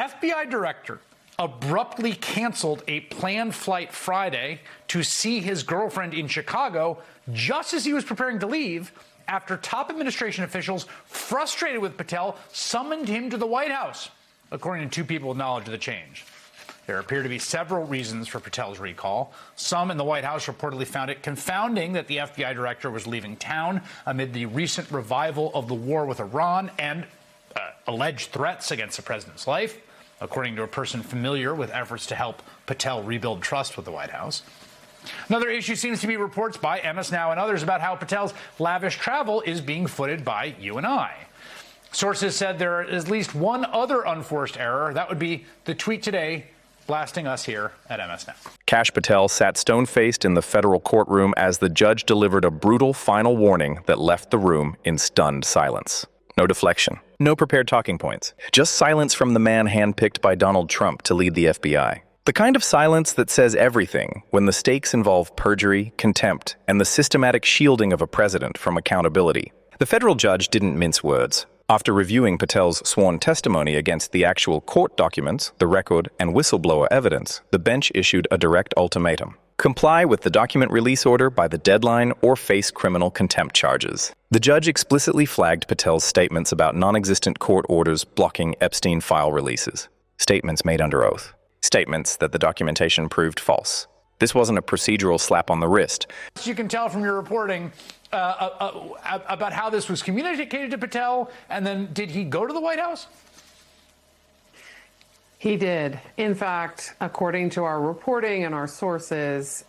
FBI director abruptly canceled a planned flight Friday to see his girlfriend in Chicago just as he was preparing to leave after top administration officials, frustrated with Patel, summoned him to the White House, according to two people with knowledge of the change. There appear to be several reasons for Patel's recall. Some in the White House reportedly found it confounding that the FBI director was leaving town amid the recent revival of the war with Iran and alleged threats against the president's life, according to a person familiar with efforts to help Patel rebuild trust with the White House. Another issue seems to be reports by MS Now and others about how Patel's lavish travel is being footed by you and I. Sources said there is at least one other unforced error. That would be the tweet today blasting us here at MS Now. Kash Patel sat stone-faced in the federal courtroom as the judge delivered a brutal final warning that left the room in stunned silence. No deflection, no prepared talking points, just silence from the man handpicked by Donald Trump to lead the FBI. The kind of silence that says everything when the stakes involve perjury, contempt, and the systematic shielding of a president from accountability. The federal judge didn't mince words. After reviewing Patel's sworn testimony against the actual court documents, the record, and whistleblower evidence, the bench issued a direct ultimatum. Comply with the document release order by the deadline or face criminal contempt charges. The judge explicitly flagged Patel's statements about non-existent court orders blocking Epstein file releases. Statements made under oath. Statements that the documentation proved false. This wasn't a procedural slap on the wrist. You can tell from your reporting about how this was communicated to Patel, and then did he go to the White House? He did. In fact, according to our reporting and our sources,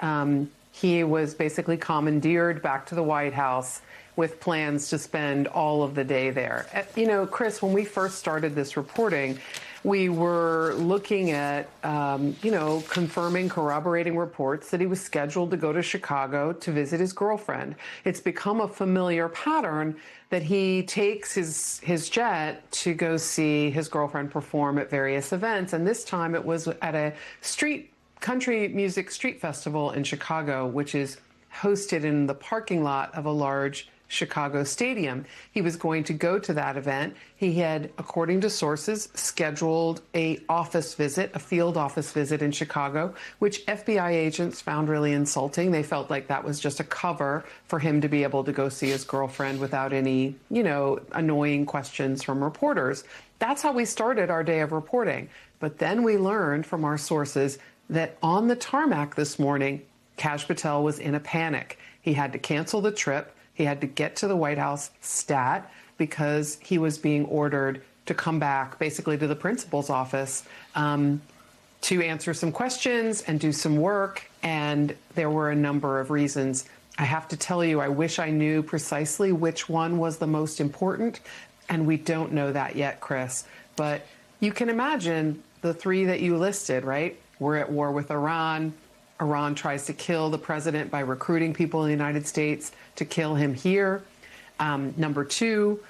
he was basically commandeered back to the White House with plans to spend all of the day there. You know, Chris, when we first started this reporting, we were looking at, confirming, corroborating reports that he was scheduled to go to Chicago to visit his girlfriend. It's become a familiar pattern that he takes his jet to go see his girlfriend perform at various events. And this time it was at a country music street festival in Chicago, which is hosted in the parking lot of a large Chicago stadium. He was going to go to that event. He had, according to sources, scheduled a field office visit in Chicago, which FBI agents found really insulting. They felt like that was just a cover for him to be able to go see his girlfriend without any, annoying questions from reporters. That's how we started our day of reporting. But then we learned from our sources that on the tarmac this morning, Kash Patel was in a panic. He had to cancel the trip. He had to get to the White House stat because he was being ordered to come back basically to the principal's office to answer some questions and do some work. And there were a number of reasons. I have to tell you, I wish I knew precisely which one was the most important. And we don't know that yet, Chris. But you can imagine the three that you listed, right? We're at war with Iran. Iran tries to kill the president by recruiting people in the United States to kill him here. Number two,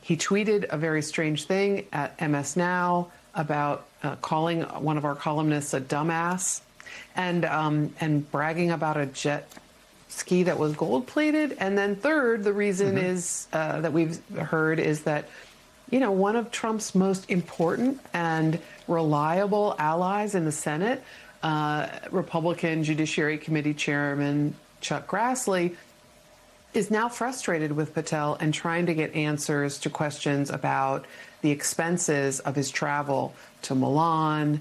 he tweeted a very strange thing at MS Now about calling one of our columnists a dumbass and bragging about a jet ski that was gold-plated. And then third, the reason is that we've heard is that, one of Trump's most important and reliable allies in the Senate, Republican Judiciary Committee Chairman Chuck Grassley, is now frustrated with Patel and trying to get answers to questions about the expenses of his travel to Milan,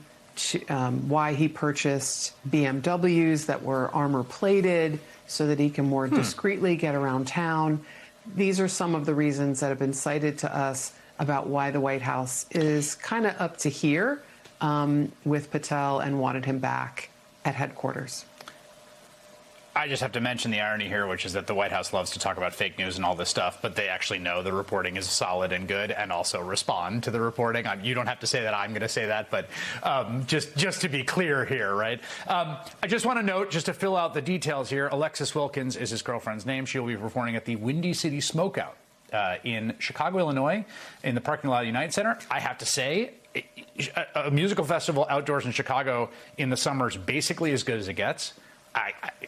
why he purchased BMWs that were armor-plated so that he can more discreetly get around town. These are some of the reasons that have been cited to us about why the White House is kind of up to here with Patel and wanted him back at headquarters. I just have to mention the irony here, which is that the White House loves to talk about fake news and all this stuff, but they actually know the reporting is solid and good and also respond to the reporting. You don't have to say that. I'm going to say that. But just to be clear here, right? I just want to note, just to fill out the details here, Alexis Wilkins is his girlfriend's name. She'll be performing at the Windy City Smokeout in Chicago, Illinois, in the parking lot of the United Center. I have to say, a musical festival outdoors in Chicago in the summer is basically as good as it gets.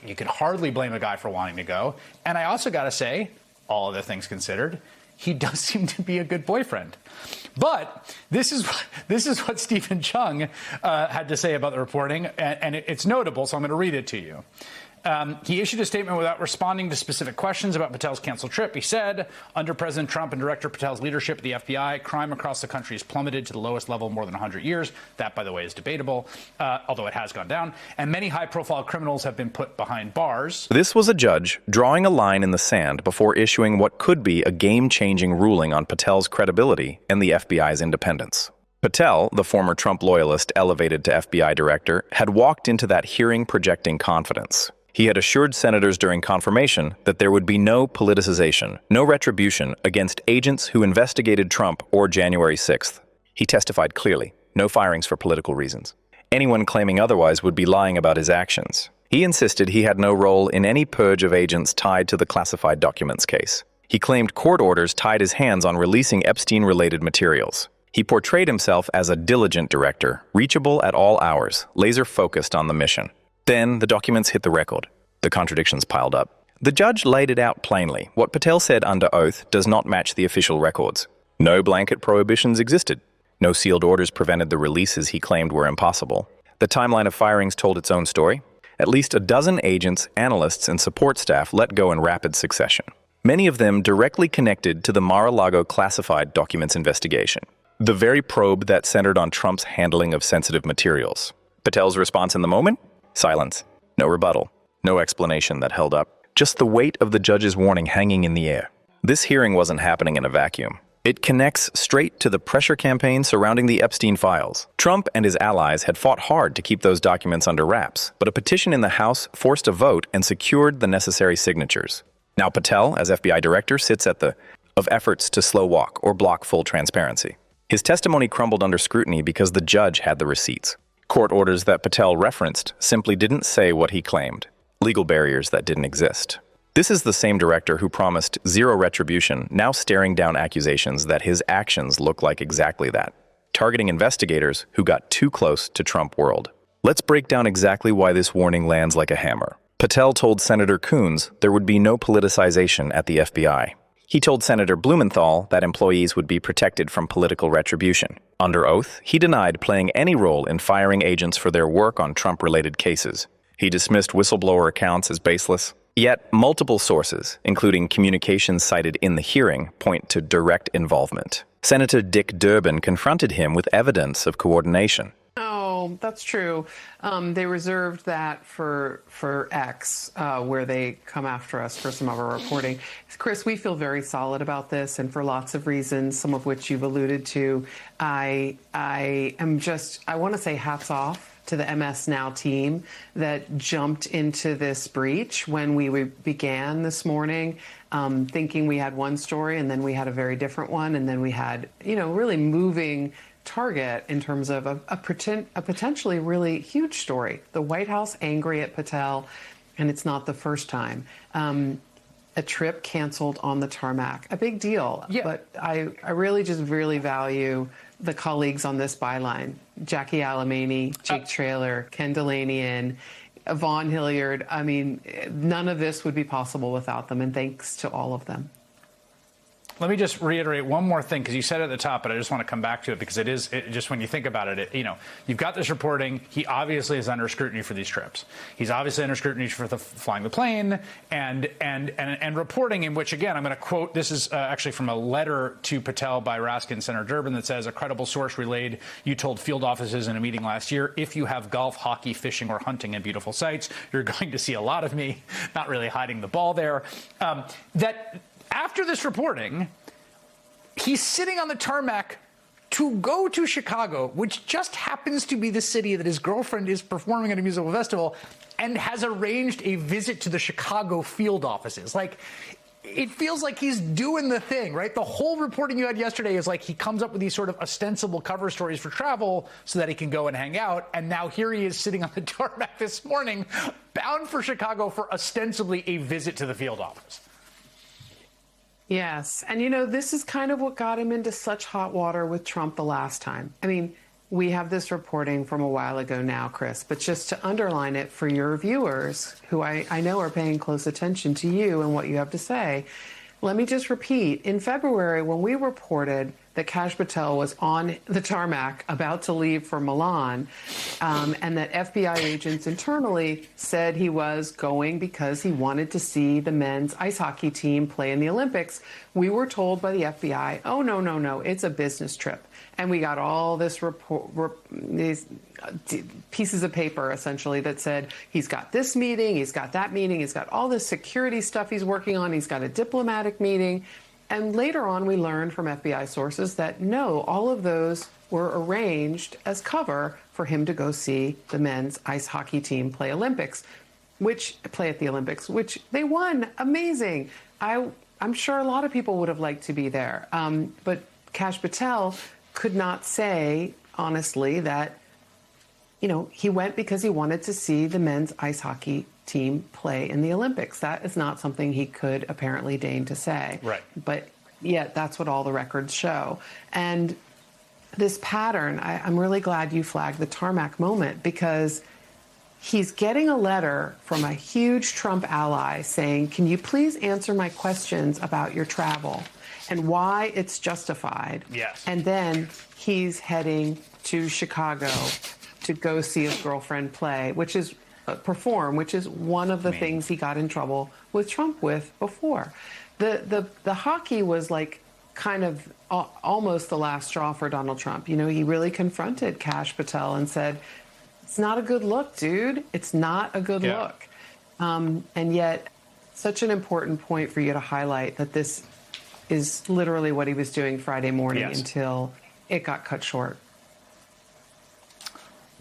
You could hardly blame a guy for wanting to go. And I also got to say, all other things considered, he does seem to be a good boyfriend. But this is what Stephen Chung had to say about the reporting, and it's notable, so I'm going to read it to you. He issued a statement without responding to specific questions about Patel's canceled trip. He said, under President Trump and Director Patel's leadership at the FBI, crime across the country has plummeted to the lowest level in more than 100 years. That, by the way, is debatable, although it has gone down. And many high-profile criminals have been put behind bars. This was a judge drawing a line in the sand before issuing what could be a game-changing ruling on Patel's credibility and the FBI's independence. Patel, the former Trump loyalist elevated to FBI director, had walked into that hearing projecting confidence. He had assured senators during confirmation that there would be no politicization, no retribution against agents who investigated Trump or January 6th. He testified clearly, no firings for political reasons. Anyone claiming otherwise would be lying about his actions. He insisted he had no role in any purge of agents tied to the classified documents case. He claimed court orders tied his hands on releasing Epstein-related materials. He portrayed himself as a diligent director, reachable at all hours, laser-focused on the mission. Then the documents hit the record. The contradictions piled up. The judge laid it out plainly. What Patel said under oath does not match the official records. No blanket prohibitions existed. No sealed orders prevented the releases he claimed were impossible. The timeline of firings told its own story. At least a dozen agents, analysts, and support staff let go in rapid succession. Many of them directly connected to the Mar-a-Lago classified documents investigation, the very probe that centered on Trump's handling of sensitive materials. Patel's response in the moment? Silence. No rebuttal. No explanation that held up. Just the weight of the judge's warning hanging in the air. This hearing wasn't happening in a vacuum. It connects straight to the pressure campaign surrounding the Epstein files. Trump and his allies had fought hard to keep those documents under wraps, but a petition in the House forced a vote and secured the necessary signatures. Now Patel, as FBI director, sits at the of efforts to slow walk or block full transparency. His testimony crumbled under scrutiny because the judge had the receipts. Court orders that Patel referenced simply didn't say what he claimed. Legal barriers that didn't exist. This is the same director who promised zero retribution, now staring down accusations that his actions look like exactly that, targeting investigators who got too close to Trump world. Let's break down exactly why this warning lands like a hammer. Patel told Senator Coons there would be no politicization at the FBI. He told Senator Blumenthal that employees would be protected from political retribution. Under oath, he denied playing any role in firing agents for their work on Trump-related cases. He dismissed whistleblower accounts as baseless. Yet, multiple sources, including communications cited in the hearing, point to direct involvement. Senator Dick Durbin confronted him with evidence of coordination. Oh, that's true. They reserved that for X, where they come after us for some of our reporting. Chris, we feel very solid about this, and for lots of reasons, some of which you've alluded to. I want to say hats off to the MS Now team that jumped into this breach when we began this morning, thinking we had one story, and then we had a very different one, and then we had, really moving target in terms of a potentially really huge story. The White House angry at Patel, and it's not the first time. A trip canceled on the tarmac, a big deal. Yeah. But I really value the colleagues on this byline: Jackie Alamany, Jake Traylor, Ken Delanian, Vaughn Hilliard. I mean, none of this would be possible without them, and thanks to all of them. Let me just reiterate one more thing, because you said it at the top, but I just want to come back to it, because just when you think about it, you've got this reporting. He obviously is under scrutiny for these trips. He's obviously under scrutiny for flying the plane and reporting, in which, again, I'm going to quote, this is actually from a letter to Patel by Raskin, Senator Durbin, that says, a credible source relayed, you told field offices in a meeting last year, if you have golf, hockey, fishing, or hunting in beautiful sites, you're going to see a lot of me. Not really hiding the ball there. After this reporting, he's sitting on the tarmac to go to Chicago, which just happens to be the city that his girlfriend is performing at a musical festival, and has arranged a visit to the Chicago field offices. It feels like he's doing the thing, right? The whole reporting you had yesterday is like he comes up with these sort of ostensible cover stories for travel so that he can go and hang out. And now here he is sitting on the tarmac this morning, bound for Chicago for ostensibly a visit to the field office. Yes. And, this is kind of what got him into such hot water with Trump the last time. I mean, we have this reporting from a while ago now, Chris, but just to underline it for your viewers, who I know are paying close attention to you and what you have to say, Let me just repeat. In February, when we reported that Kash Patel was on the tarmac about to leave for Milan, and that FBI agents internally said he was going because he wanted to see the men's ice hockey team play in the Olympics, we were told by the FBI, oh, no, it's a business trip. And we got all this these pieces of paper, essentially, that said he's got this meeting, he's got that meeting, he's got all this security stuff he's working on, he's got a diplomatic meeting. And later on, we learned from FBI sources that no, all of those were arranged as cover for him to go see the men's ice hockey team play at the Olympics, which they won. Amazing. I'm sure a lot of people would have liked to be there. But Kash Patel could not say, honestly, that, he went because he wanted to see the men's ice hockey team play in the Olympics. That is not something he could apparently deign to say. Right. But yet that's what all the records show. And this pattern, I'm really glad you flagged the tarmac moment, because he's getting a letter from a huge Trump ally saying, can you please answer my questions about your travel and why it's justified? Yes. And then he's heading to Chicago to go see his girlfriend play, which is one of the things he got in trouble with Trump with before. The hockey was like kind of almost the last straw for Donald Trump. He really confronted Kash Patel and said, it's not a good look, dude. It's not a good look. And yet, such an important point for you to highlight that this is literally what he was doing Friday morning until it got cut short.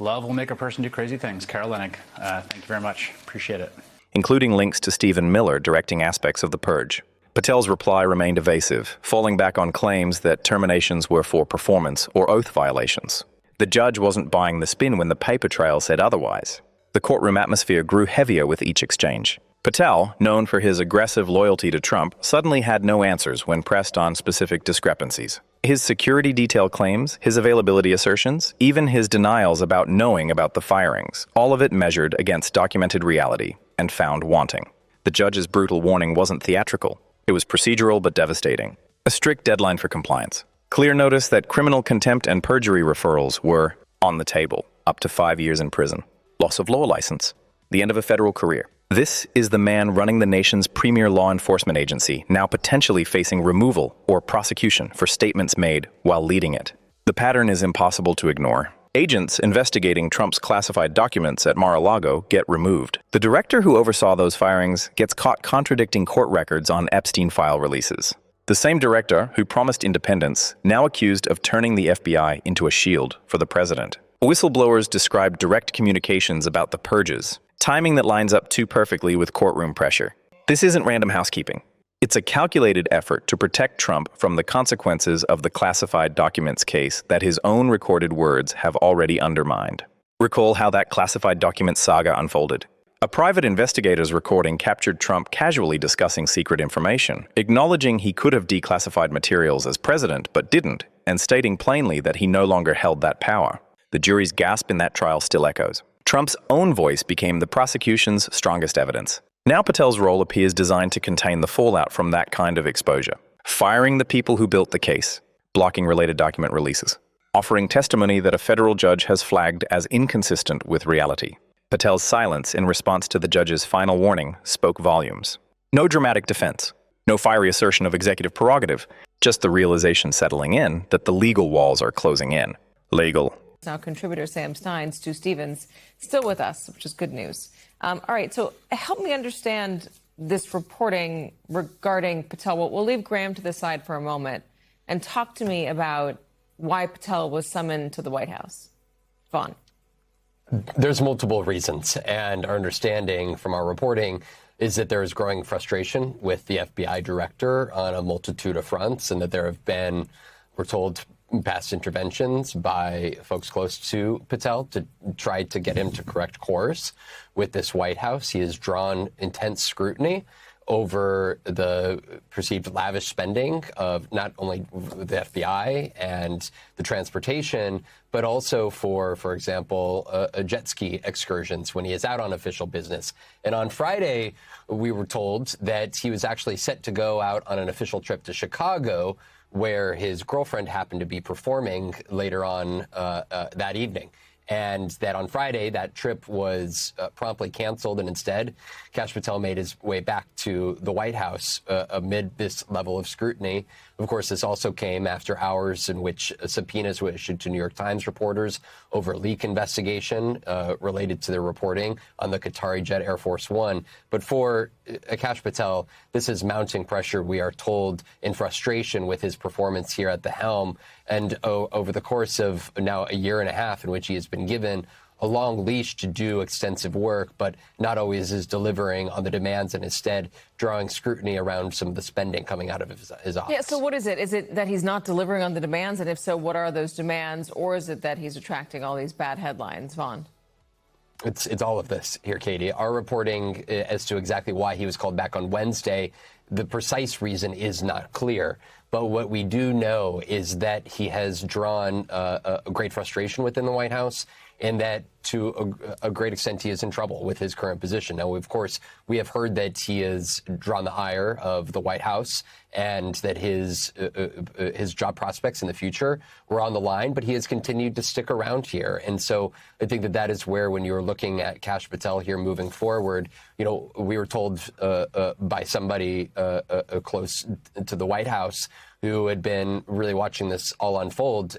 Love will make a person do crazy things. Carol Leonnig, thank you very much. Appreciate it. Including links to Stephen Miller directing aspects of the purge. Patel's reply remained evasive, falling back on claims that terminations were for performance or oath violations. The judge wasn't buying the spin when the paper trail said otherwise. The courtroom atmosphere grew heavier with each exchange. Patel, known for his aggressive loyalty to Trump, suddenly had no answers when pressed on specific discrepancies. His security detail claims, his availability assertions, even his denials about knowing about the firings, all of it measured against documented reality and found wanting. The judge's brutal warning wasn't theatrical. It was procedural but devastating. A strict deadline for compliance. Clear notice that criminal contempt and perjury referrals were on the table, up to 5 years in prison. Loss of law license. The end of a federal career. This is the man running the nation's premier law enforcement agency, now potentially facing removal or prosecution for statements made while leading it. The pattern is impossible to ignore. Agents investigating Trump's classified documents at Mar-a-Lago get removed. The director who oversaw those firings gets caught contradicting court records on Epstein file releases. The same director who promised independence, now accused of turning the FBI into a shield for the president. Whistleblowers describe direct communications about the purges, timing that lines up too perfectly with courtroom pressure. This isn't random housekeeping. It's a calculated effort to protect Trump from the consequences of the classified documents case that his own recorded words have already undermined. Recall how that classified documents saga unfolded. A private investigator's recording captured Trump casually discussing secret information, acknowledging he could have declassified materials as president but didn't, and stating plainly that he no longer held that power. The jury's gasp in that trial still echoes. Trump's own voice became the prosecution's strongest evidence. Now Patel's role appears designed to contain the fallout from that kind of exposure. Firing the people who built the case, blocking related document releases, offering testimony that a federal judge has flagged as inconsistent with reality. Patel's silence in response to the judge's final warning spoke volumes. No dramatic defense, no fiery assertion of executive prerogative, just the realization settling in that the legal walls are closing in. Legal. Now contributor Sam Stein, Stu Stevens, still with us, which is good news. All right, so help me understand this reporting regarding Patel. We'll leave Graham to the side for a moment and talk to me about why Patel was summoned to the White House. Vaughn. There's multiple reasons, and our understanding from our reporting is that there is growing frustration with the FBI director on a multitude of fronts, and that there have been, we're told, past interventions by folks close to Patel to try to get him to correct course with this White House. He has drawn intense scrutiny over the perceived lavish spending of not only the FBI and the transportation, but also for example, jet ski excursions when he is out on official business. And on Friday, we were told that he was actually set to go out on an official trip to Chicago, where his girlfriend happened to be performing later on that evening. And that on Friday, that trip was promptly canceled, and instead, Kash Patel made his way back to the White House amid this level of scrutiny. Of course, this also came after hours in which subpoenas were issued to New York Times reporters over a leak investigation related to their reporting on the Qatari jet Air Force One. But for Kash Patel, this is mounting pressure, we are told, in frustration with his performance here at the helm. And over the course of now a year and a half in which he has been given a long leash to do extensive work, but not always is delivering on the demands and instead drawing scrutiny around some of the spending coming out of his office. Yeah, so what is it? Is it that he's not delivering on the demands? And if so, what are those demands? Or is it that he's attracting all these bad headlines? Vaughn? It's all of this here, Katie. Our reporting as to exactly why he was called back on Wednesday, the precise reason is not clear. But what we do know is that he has drawn a great frustration within the White House, and that to a great extent he is in trouble with his current position. Now, of course, we have heard that he has drawn the ire of the White House and that his job prospects in the future were on the line, but he has continued to stick around here. And so I think that is where, when you're looking at Kash Patel here moving forward, you know, we were told by somebody close to the White House who had been really watching this all unfold,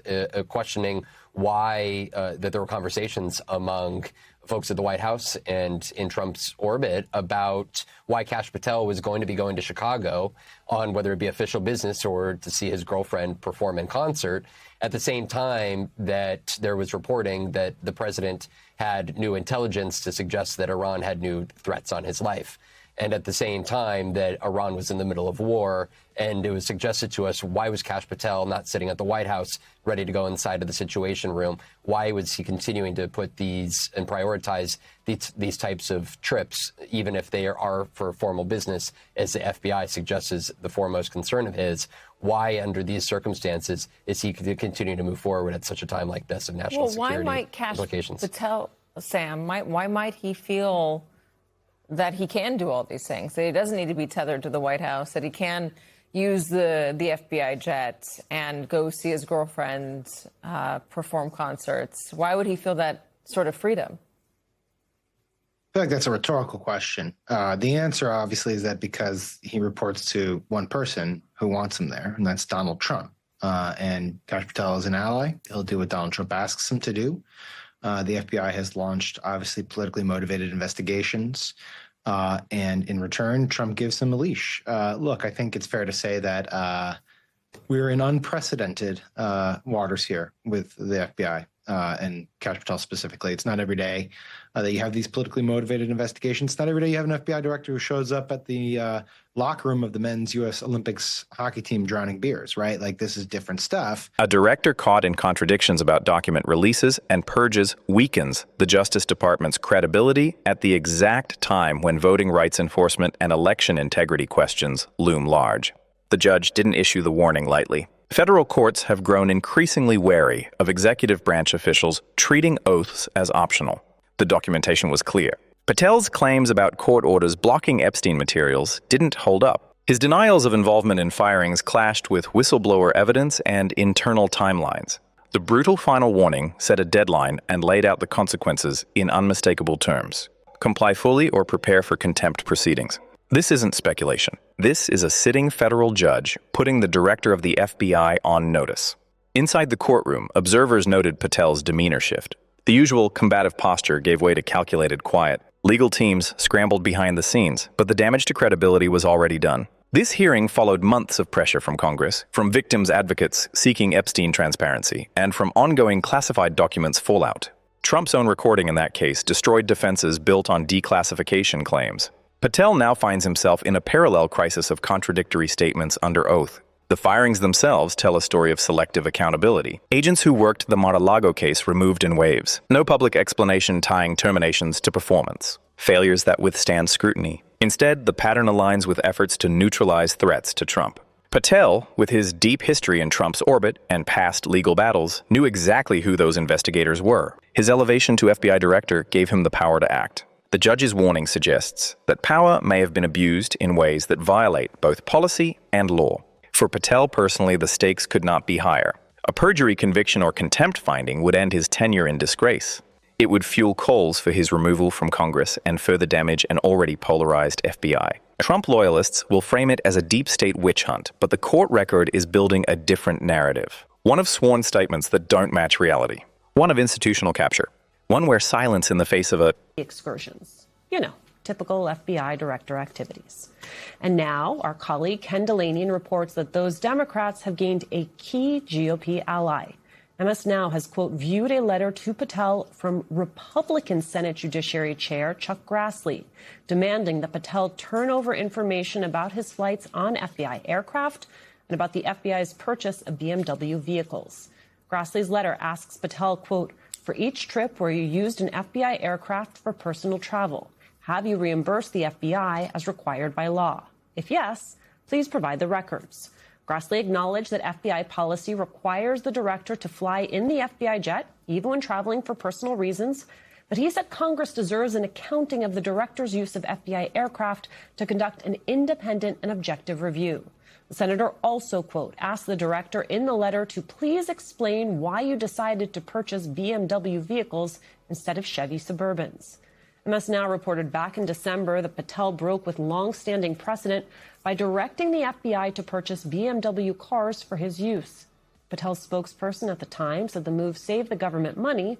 questioning why that there were conversations among folks at the White House and in Trump's orbit about why Kash Patel was going to be going to Chicago on whether it be official business or to see his girlfriend perform in concert, at the same time that there was reporting that the president had new intelligence to suggest that Iran had new threats on his life. And at the same time that Iran was in the middle of war, and it was suggested to us, why was Kash Patel not sitting at the White House ready to go inside of the Situation Room? Why was he continuing to put these and prioritize these types of trips, even if they are for formal business, as the FBI suggests is the foremost concern of his? Why, under these circumstances, is he continuing to move forward at such a time like this of national security why might Kash implications? Patel, Sam, why might he feel that he can do all these things, that he doesn't need to be tethered to the White House, that he can use the FBI jet and go see his girlfriend perform concerts? Why would he feel that sort of freedom? I feel like that's a rhetorical question. The answer, obviously, is that because he reports to one person who wants him there, and that's Donald Trump. And Kash Patel is an ally. He'll do what Donald Trump asks him to do. The FBI has launched, obviously, politically motivated investigations. And in return, Trump gives him a leash. Look, I think it's fair to say that we're in unprecedented waters here with the FBI and Kash Patel specifically. It's not every day that you have these politically motivated investigations. It's not every day you have an FBI director who shows up at the locker room of the men's U.S. Olympics hockey team drowning beers, right? Like, this is different stuff. A director caught in contradictions about document releases and purges weakens the Justice Department's credibility at the exact time when voting rights enforcement and election integrity questions loom large. The judge didn't issue the warning lightly. Federal courts have grown increasingly wary of executive branch officials treating oaths as optional. The documentation was clear. Patel's claims about court orders blocking Epstein materials didn't hold up. His denials of involvement in firings clashed with whistleblower evidence and internal timelines. The brutal final warning set a deadline and laid out the consequences in unmistakable terms. Comply fully or prepare for contempt proceedings. This isn't speculation. This is a sitting federal judge putting the director of the FBI on notice. Inside the courtroom, observers noted Patel's demeanor shift. The usual combative posture gave way to calculated quiet. Legal teams scrambled behind the scenes, but the damage to credibility was already done. This hearing followed months of pressure from Congress, from victims' advocates seeking Epstein transparency, and from ongoing classified documents fallout. Trump's own recording in that case destroyed defenses built on declassification claims. Patel now finds himself in a parallel crisis of contradictory statements under oath. The firings themselves tell a story of selective accountability. Agents who worked the Mar-a-Lago case removed in waves. No public explanation tying terminations to performance. Failures that withstand scrutiny. Instead, the pattern aligns with efforts to neutralize threats to Trump. Patel, with his deep history in Trump's orbit and past legal battles, knew exactly who those investigators were. His elevation to FBI director gave him the power to act. The judge's warning suggests that power may have been abused in ways that violate both policy and law. For Patel personally, the stakes could not be higher. A perjury conviction or contempt finding would end his tenure in disgrace. It would fuel calls for his removal from Congress and further damage an already polarized FBI. Trump loyalists will frame it as a deep state witch hunt, but the court record is building a different narrative. One of sworn statements that don't match reality. One of institutional capture. One where silence in the face of excursions. You know, typical FBI director activities. And now our colleague Ken Delanian reports that those Democrats have gained a key GOP ally. MS Now has, quote, viewed a letter to Patel from Republican Senate Judiciary Chair Chuck Grassley, demanding that Patel turn over information about his flights on FBI aircraft and about the FBI's purchase of BMW vehicles. Grassley's letter asks Patel, quote, for each trip where you used an FBI aircraft for personal travel, have you reimbursed the FBI as required by law? If yes, please provide the records. Grassley acknowledged that FBI policy requires the director to fly in the FBI jet, even when traveling for personal reasons. But he said Congress deserves an accounting of the director's use of FBI aircraft to conduct an independent and objective review. The senator also, quote, asked the director in the letter to please explain why you decided to purchase BMW vehicles instead of Chevy Suburbans. MS Now reported back in December that Patel broke with long-standing precedent by directing the FBI to purchase BMW cars for his use. Patel's spokesperson at the time said the move saved the government money,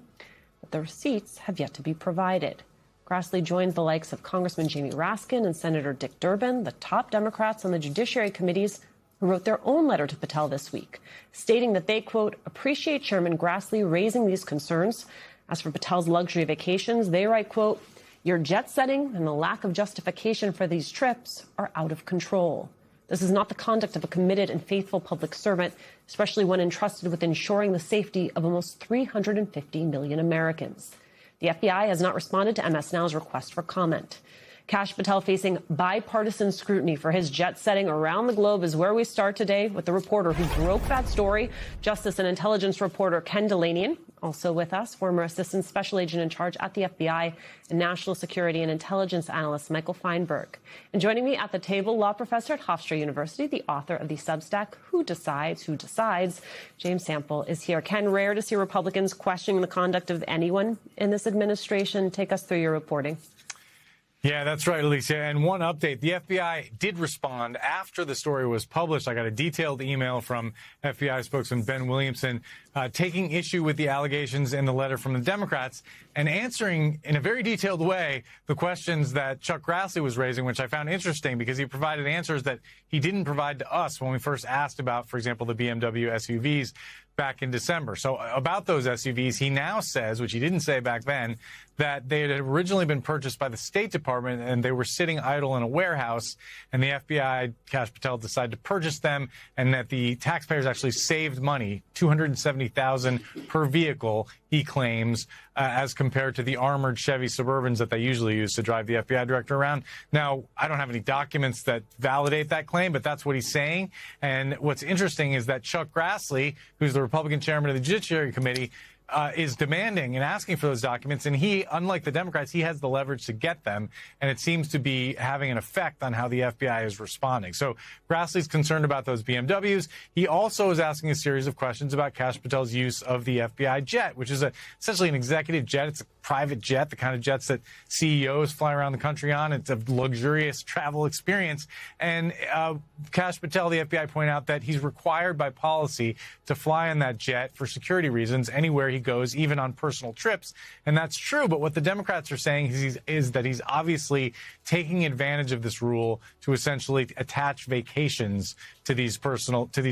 but the receipts have yet to be provided. Grassley joins the likes of Congressman Jamie Raskin and Senator Dick Durbin, the top Democrats on the Judiciary Committees, who wrote their own letter to Patel this week, stating that they, quote, appreciate Chairman Grassley raising these concerns. As for Patel's luxury vacations, they write, quote, your jet setting and the lack of justification for these trips are out of control. This is not the conduct of a committed and faithful public servant, especially one entrusted with ensuring the safety of almost 350 million Americans. The FBI has not responded to MS Now's request for comment. Kash Patel facing bipartisan scrutiny for his jet setting around the globe is where we start today with the reporter who broke that story, Justice and Intelligence reporter Ken Delanian. Also with us, former Assistant Special Agent in Charge at the FBI and National Security and Intelligence Analyst Michael Feinberg. And joining me at the table, law professor at Hofstra University, the author of the Substack, Who Decides, James Sample is here. Ken, rare to see Republicans questioning the conduct of anyone in this administration. Take us through your reporting. Yeah, that's right, Alicia. And one update, the FBI did respond after the story was published. I got a detailed email from FBI spokesman Ben Williamson taking issue with the allegations in the letter from the Democrats and answering in a very detailed way the questions that Chuck Grassley was raising, which I found interesting because he provided answers that he didn't provide to us when we first asked about, for example, the BMW SUVs back in December. So about those SUVs, he now says, which he didn't say back then, that they had originally been purchased by the State Department and they were sitting idle in a warehouse, and the FBI, Kash Patel, decided to purchase them, and that the taxpayers actually saved money, $270,000 per vehicle, he claims, as compared to the armored Chevy Suburbans that they usually use to drive the FBI director around. Now, I don't have any documents that validate that claim, but that's what he's saying. And what's interesting is that Chuck Grassley, who's the Republican chairman of the Judiciary Committee, is demanding and asking for those documents. And he, unlike the Democrats, he has the leverage to get them. And it seems to be having an effect on how the FBI is responding. So Grassley's concerned about those BMWs. He also is asking a series of questions about Kash Patel's use of the FBI jet, which is essentially an executive jet. It's a private jet, the kind of jets that CEOs fly around the country on. It's a luxurious travel experience. And Kash Patel, the FBI, pointed out that he's required by policy to fly on that jet for security reasons anywhere he goes, even on personal trips. And that's true. But what the Democrats are saying is that he's obviously taking advantage of this rule to essentially attach vacations to these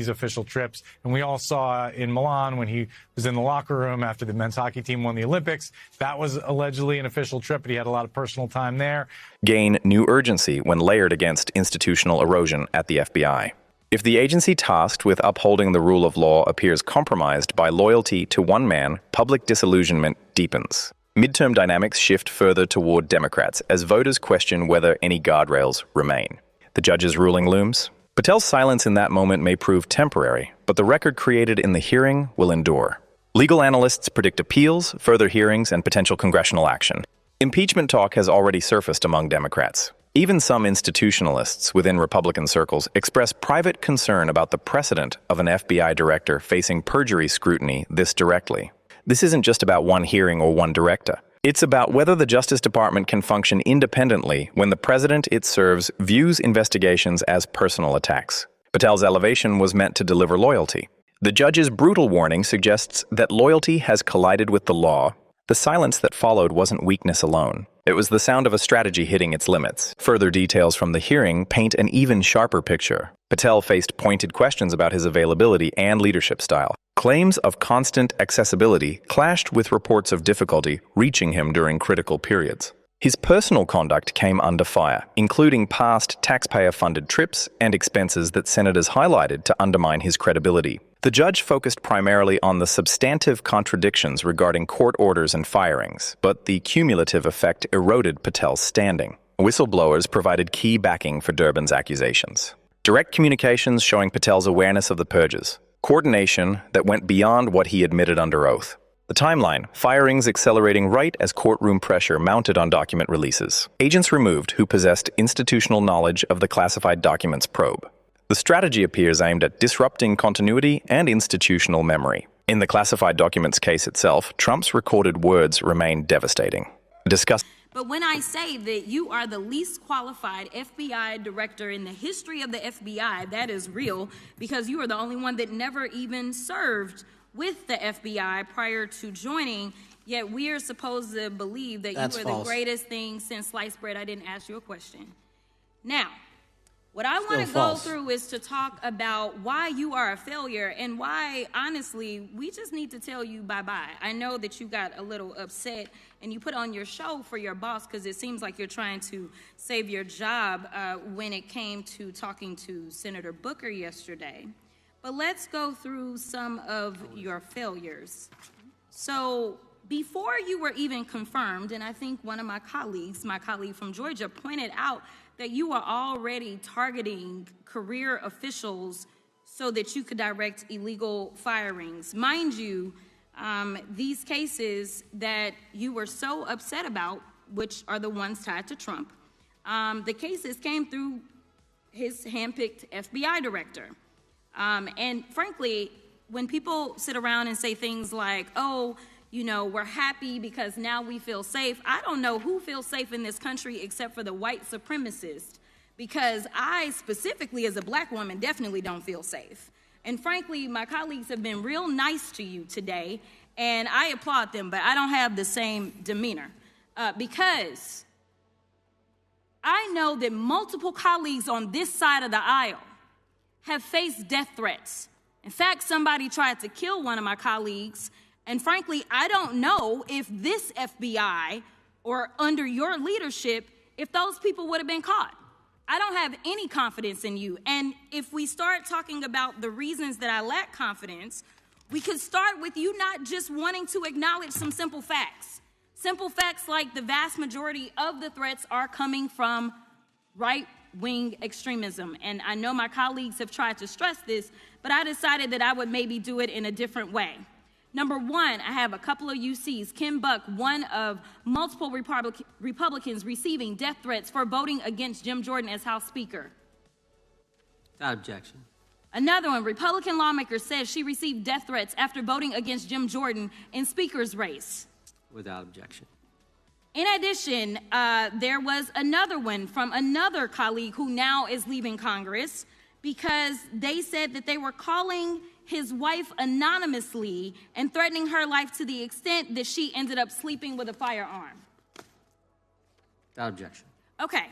official trips. And we all saw in Milan when he was in the locker room after the men's hockey team won the Olympics, that was allegedly an official trip, but he had a lot of personal time there. Gain new urgency when layered against institutional erosion at the FBI. If the agency tasked with upholding the rule of law appears compromised by loyalty to one man, public disillusionment deepens. Midterm dynamics shift further toward Democrats as voters question whether any guardrails remain. The judge's ruling looms. Patel's silence in that moment may prove temporary, but the record created in the hearing will endure. Legal analysts predict appeals, further hearings, and potential congressional action. Impeachment talk has already surfaced among Democrats. Even some institutionalists within Republican circles express private concern about the precedent of an FBI director facing perjury scrutiny this directly. This isn't just about one hearing or one director. It's about whether the Justice Department can function independently when the president it serves views investigations as personal attacks. Patel's elevation was meant to deliver loyalty. The judge's brutal warning suggests that loyalty has collided with the law. The silence that followed wasn't weakness alone. It was the sound of a strategy hitting its limits. Further details from the hearing paint an even sharper picture. Patel faced pointed questions about his availability and leadership style. Claims of constant accessibility clashed with reports of difficulty reaching him during critical periods. His personal conduct came under fire, including past taxpayer-funded trips and expenses that senators highlighted to undermine his credibility. The judge focused primarily on the substantive contradictions regarding court orders and firings, but the cumulative effect eroded Patel's standing. Whistleblowers provided key backing for Durbin's accusations. Direct communications showing Patel's awareness of the purges. Coordination that went beyond what he admitted under oath. The timeline, firings accelerating right as courtroom pressure mounted on document releases. Agents removed who possessed institutional knowledge of the classified documents probe. The strategy appears aimed at disrupting continuity and institutional memory. In the classified documents case itself, Trump's recorded words remain devastating. But when I say that you are the least qualified FBI director in the history of the FBI, that is real, because you are the only one that never even served with the FBI prior to joining, yet we are supposed to believe that you are the greatest thing since sliced bread. I didn't ask you a question. Now, what I want to go through is to talk about why you are a failure and why, honestly, we just need to tell you bye-bye. I know that you got a little upset and you put on your show for your boss because it seems like you're trying to save your job when it came to talking to Senator Booker yesterday. But let's go through some of your failures. So before you were even confirmed, and I think one of my colleague from Georgia, pointed out that you were already targeting career officials so that you could direct illegal firings. Mind you, these cases that you were so upset about, which are the ones tied to Trump, the cases came through his handpicked FBI director. And frankly, when people sit around and say things like, oh, you know, we're happy because now we feel safe, I don't know who feels safe in this country except for the white supremacists, because I specifically as a black woman definitely don't feel safe. And frankly, my colleagues have been real nice to you today, and I applaud them, but I don't have the same demeanor because I know that multiple colleagues on this side of the aisle have faced death threats. In fact, somebody tried to kill one of my colleagues, and frankly, I don't know if this FBI or under your leadership, if those people would have been caught. I don't have any confidence in you. And if we start talking about the reasons that I lack confidence, we could start with you not just wanting to acknowledge some simple facts. Simple facts like the vast majority of the threats are coming from right-wing extremism. And I know my colleagues have tried to stress this, but I decided that I would maybe do it in a different way. Number one, I have a couple of UCs. Kim Buck, one of multiple Republicans receiving death threats for voting against Jim Jordan as House Speaker. Without objection. Another one, Republican lawmaker says she received death threats after voting against Jim Jordan in Speaker's race. Without objection. In addition, there was another one from another colleague who now is leaving Congress because they said that they were calling his wife anonymously and threatening her life to the extent that she ended up sleeping with a firearm. Without objection. Okay,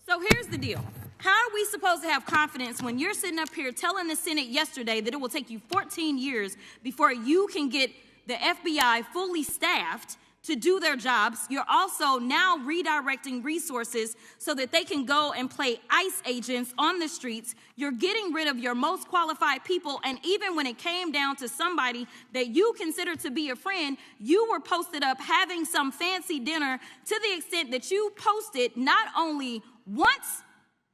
so here's the deal. How are we supposed to have confidence when you're sitting up here telling the Senate yesterday that it will take you 14 years before you can get the FBI fully staffed to do their jobs. You're also now redirecting resources so that they can go and play ICE agents on the streets. You're getting rid of your most qualified people. And even when it came down to somebody that you consider to be a friend, you were posted up having some fancy dinner to the extent that you posted not only once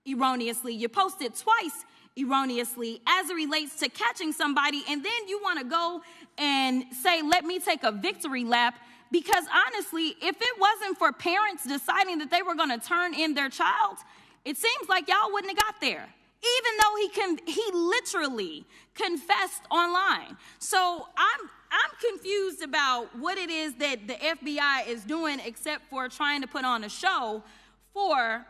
erroneously, you posted twice erroneously as it relates to catching somebody. And then you want to go and say, let me take a victory lap. Because honestly, if it wasn't for parents deciding that they were going to turn in their child, it seems like y'all wouldn't have got there, even though he literally confessed online. So I'm confused about what it is that the FBI is doing, except for trying to put on a show for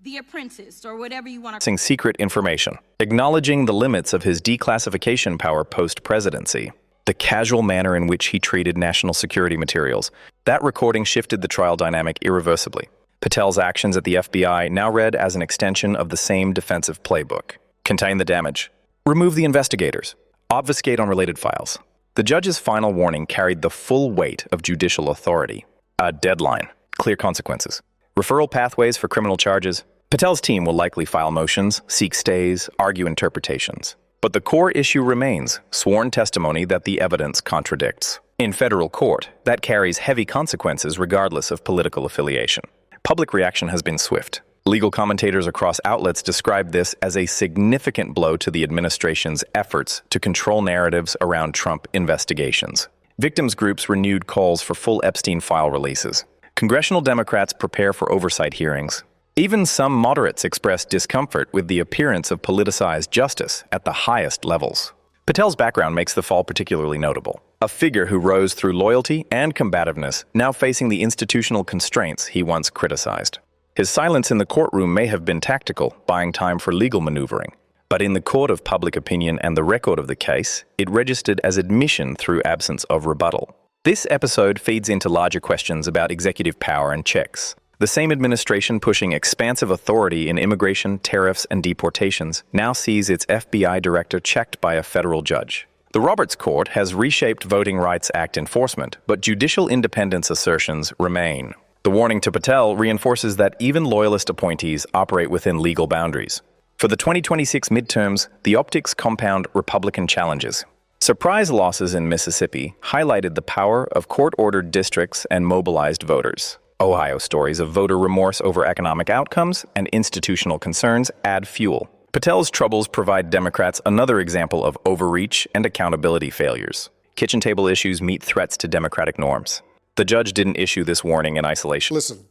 The Apprentice or whatever you want to. Secret information, acknowledging the limits of his declassification power post-presidency. The casual manner in which he treated national security materials. That recording shifted the trial dynamic irreversibly. Patel's actions at the FBI, now read as an extension of the same defensive playbook. Contain the damage. Remove the investigators. Obfuscate unrelated files. The judge's final warning carried the full weight of judicial authority. A deadline. Clear consequences. Referral pathways for criminal charges. Patel's team will likely file motions, seek stays, argue interpretations. But the core issue remains sworn testimony that the evidence contradicts. In federal court, that carries heavy consequences regardless of political affiliation. Public reaction has been swift. Legal commentators across outlets describe this as a significant blow to the administration's efforts to control narratives around Trump investigations. Victims groups renewed calls for full Epstein file releases. Congressional Democrats prepare for oversight hearings. Even some moderates expressed discomfort with the appearance of politicized justice at the highest levels. Patel's background makes the fall particularly notable. A figure who rose through loyalty and combativeness, now facing the institutional constraints he once criticized. His silence in the courtroom may have been tactical, buying time for legal maneuvering. But in the court of public opinion and the record of the case, it registered as admission through absence of rebuttal. This episode feeds into larger questions about executive power and checks. The same administration pushing expansive authority in immigration, tariffs, and deportations now sees its FBI director checked by a federal judge. The Roberts Court has reshaped Voting Rights Act enforcement, but judicial independence assertions remain. The warning to Patel reinforces that even loyalist appointees operate within legal boundaries. For the 2026 midterms, the optics compound Republican challenges. Surprise losses in Mississippi highlighted the power of court-ordered districts and mobilized voters. Ohio stories of voter remorse over economic outcomes and institutional concerns add fuel. Patel's troubles provide Democrats another example of overreach and accountability failures. Kitchen table issues meet threats to democratic norms. The judge didn't issue this warning in isolation. Listen.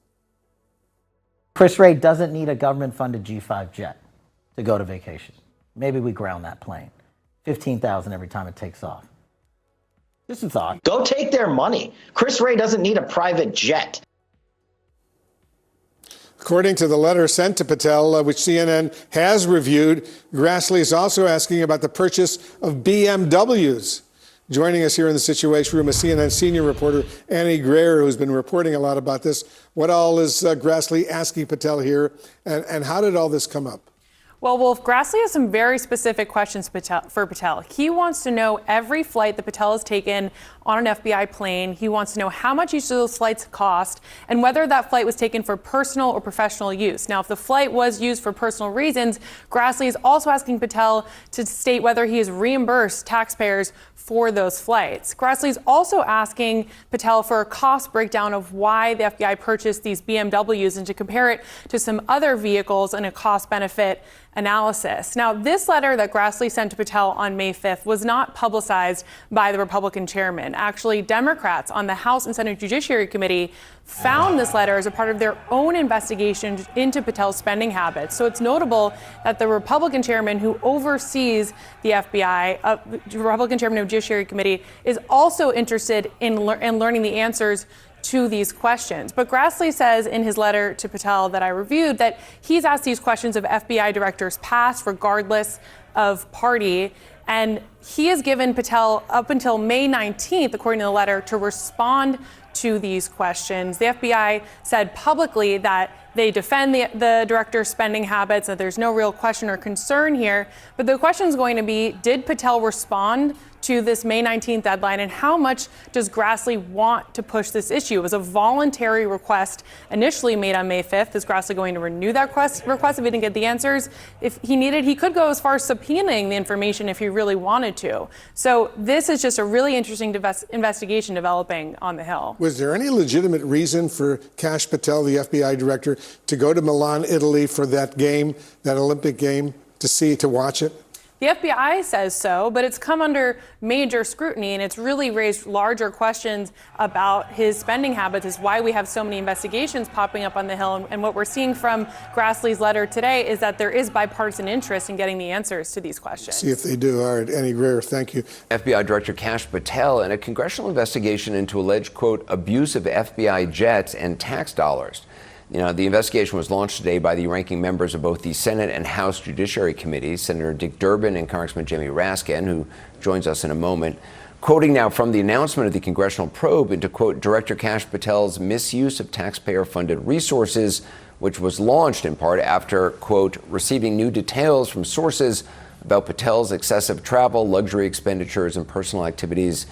Chris Wray doesn't need a government-funded G5 jet to go to vacation. Maybe we ground that plane. $15,000 every time it takes off. Just a thought. Go take their money. Chris Wray doesn't need a private jet. According to the letter sent to Patel, which CNN has reviewed, Grassley is also asking about the purchase of BMWs. Joining us here in the Situation Room is CNN senior reporter Annie Greer, who's been reporting a lot about this. What all is Grassley asking Patel here, and how did all this come up? Well, Wolf, Grassley has some very specific questions for Patel. He wants to know every flight that Patel has taken on an FBI plane. He wants to know how much each of those flights cost and whether that flight was taken for personal or professional use. Now, if the flight was used for personal reasons, Grassley is also asking Patel to state whether he has reimbursed taxpayers for those flights. Grassley is also asking Patel for a cost breakdown of why the FBI purchased these BMWs and to compare it to some other vehicles in a cost-benefit analysis. Now, this letter that Grassley sent to Patel on May 5th was not publicized by the Republican chairman. Actually, Democrats on the House and Senate Judiciary Committee found this letter as a part of their own investigation into Patel's spending habits. So it's notable that the Republican chairman who oversees the FBI, the Republican chairman of the Judiciary Committee, is also interested in learning the answers to these questions. But Grassley says in his letter to Patel that I reviewed that he's asked these questions of FBI directors past, regardless of party. And he has given Patel up until May 19th, according to the letter, to respond to these questions. The FBI said publicly that they defend the director's spending habits, that there's no real question or concern here. But the question is going to be, did Patel respond to this May 19th deadline, and how much does Grassley want to push this issue? It was a voluntary request initially made on May 5th. Is Grassley going to renew that request if he didn't get the answers? If he needed, he could go as far as subpoenaing the information if he really wanted to. So this is just a really interesting investigation developing on the Hill. Was there any legitimate reason for Kash Patel, the FBI director, to go to Milan, Italy for that game, that Olympic game, to watch it? The FBI says so, but it's come under major scrutiny, and it's really raised larger questions about his spending habits, is why we have so many investigations popping up on the Hill. And what we're seeing from Grassley's letter today is that there is bipartisan interest in getting the answers to these questions. See if they do. All right, Annie Greer, thank you. FBI Director Kash Patel in a congressional investigation into alleged, quote, abuse of FBI jets and tax dollars. The investigation was launched today by the ranking members of both the Senate and House Judiciary Committees, Senator Dick Durbin and Congressman Jamie Raskin, who joins us in a moment. Quoting now from the announcement of the congressional probe into, quote, Director Kash Patel's misuse of taxpayer-funded resources, which was launched in part after, quote, receiving new details from sources about Patel's excessive travel, luxury expenditures, and personal activities.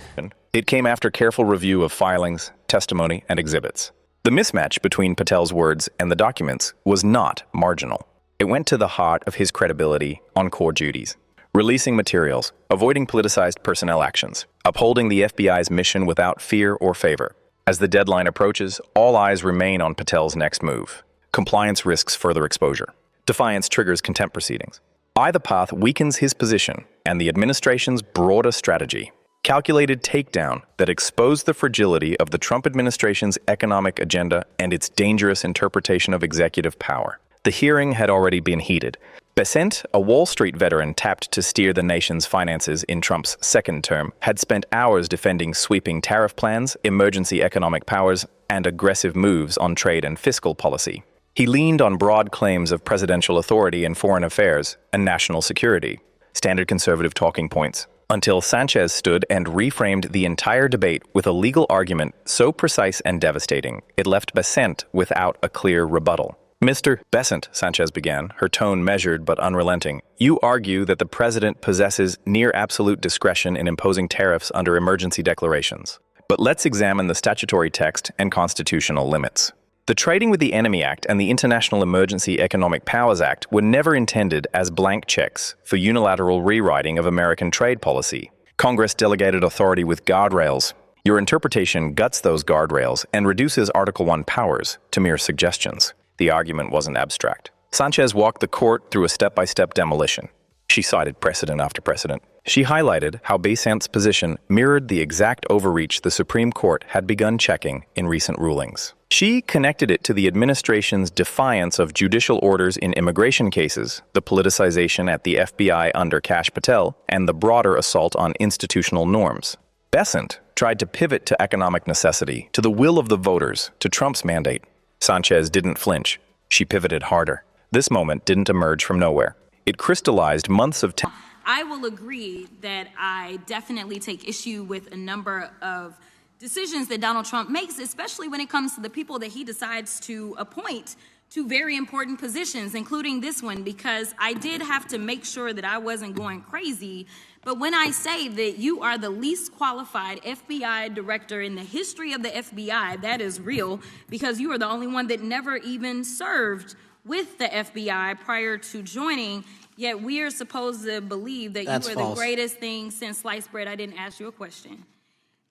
It came after careful review of filings, testimony, and exhibits. The mismatch between Patel's words and the documents was not marginal. It went to the heart of his credibility on core duties: releasing materials, avoiding politicized personnel actions, upholding the FBI's mission without fear or favor. As the deadline approaches, all eyes remain on Patel's next move. Compliance risks further exposure. Defiance triggers contempt proceedings. Either path weakens his position and the administration's broader strategy. Calculated takedown that exposed the fragility of the Trump administration's economic agenda and its dangerous interpretation of executive power. The hearing had already been heated. Besant, a Wall Street veteran tapped to steer the nation's finances in Trump's second term, had spent hours defending sweeping tariff plans, emergency economic powers, and aggressive moves on trade and fiscal policy. He leaned on broad claims of presidential authority in foreign affairs and national security, standard conservative talking points, until Sanchez stood and reframed the entire debate with a legal argument so precise and devastating, it left Besant without a clear rebuttal. Mr. Besant, Sanchez began, her tone measured but unrelenting, you argue that the president possesses near absolute discretion in imposing tariffs under emergency declarations. But let's examine the statutory text and constitutional limits. The Trading with the Enemy Act and the International Emergency Economic Powers Act were never intended as blank checks for unilateral rewriting of American trade policy. Congress delegated authority with guardrails. Your interpretation guts those guardrails and reduces Article I powers to mere suggestions. The argument wasn't abstract. Sanchez walked the court through a step-by-step demolition. She cited precedent after precedent. She highlighted how Besant's position mirrored the exact overreach the Supreme Court had begun checking in recent rulings. She connected it to the administration's defiance of judicial orders in immigration cases, the politicization at the FBI under Kash Patel, and the broader assault on institutional norms. Besant tried to pivot to economic necessity, to the will of the voters, to Trump's mandate. Sanchez didn't flinch. She pivoted harder. This moment didn't emerge from nowhere. It crystallized months of time. I will agree that I definitely take issue with a number of decisions that Donald Trump makes, especially when it comes to the people that he decides to appoint to very important positions, including this one, because I did have to make sure that I wasn't going crazy. But when I say that you are the least qualified FBI director in the history of the FBI, that is real, because you are the only one that never even served with the FBI prior to joining, yet we are supposed to believe that you are the greatest thing since sliced bread. I didn't ask you a question.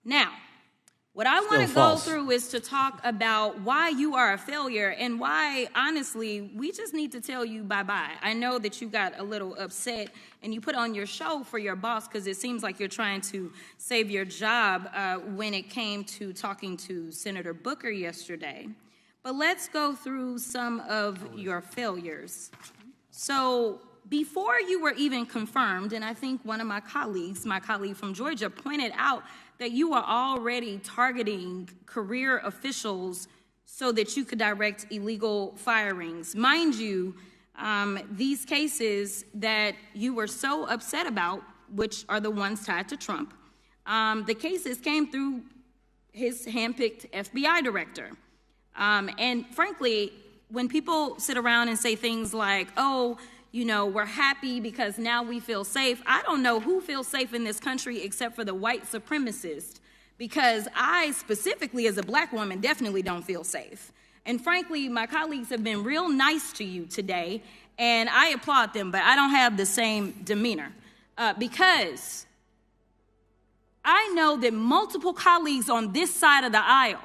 Now, what I want to go through is to talk about why you are a failure and why, honestly, we just need to tell you bye-bye. I know that you got a little upset and you put on your show for your boss because it seems like you're trying to save your job when it came to talking to Senator Booker yesterday. But let's go through some of your failures. So before you were even confirmed, and I think one of my colleague from Georgia, pointed out that you were already targeting career officials so that you could direct illegal firings. Mind you, these cases that you were so upset about, which are the ones tied to Trump, the cases came through his handpicked FBI director. And frankly, when people sit around and say things like, oh, we're happy because now we feel safe. I don't know who feels safe in this country except for the white supremacists, because I specifically as a black woman definitely don't feel safe. And frankly, my colleagues have been real nice to you today, and I applaud them, but I don't have the same demeanor because I know that multiple colleagues on this side of the aisle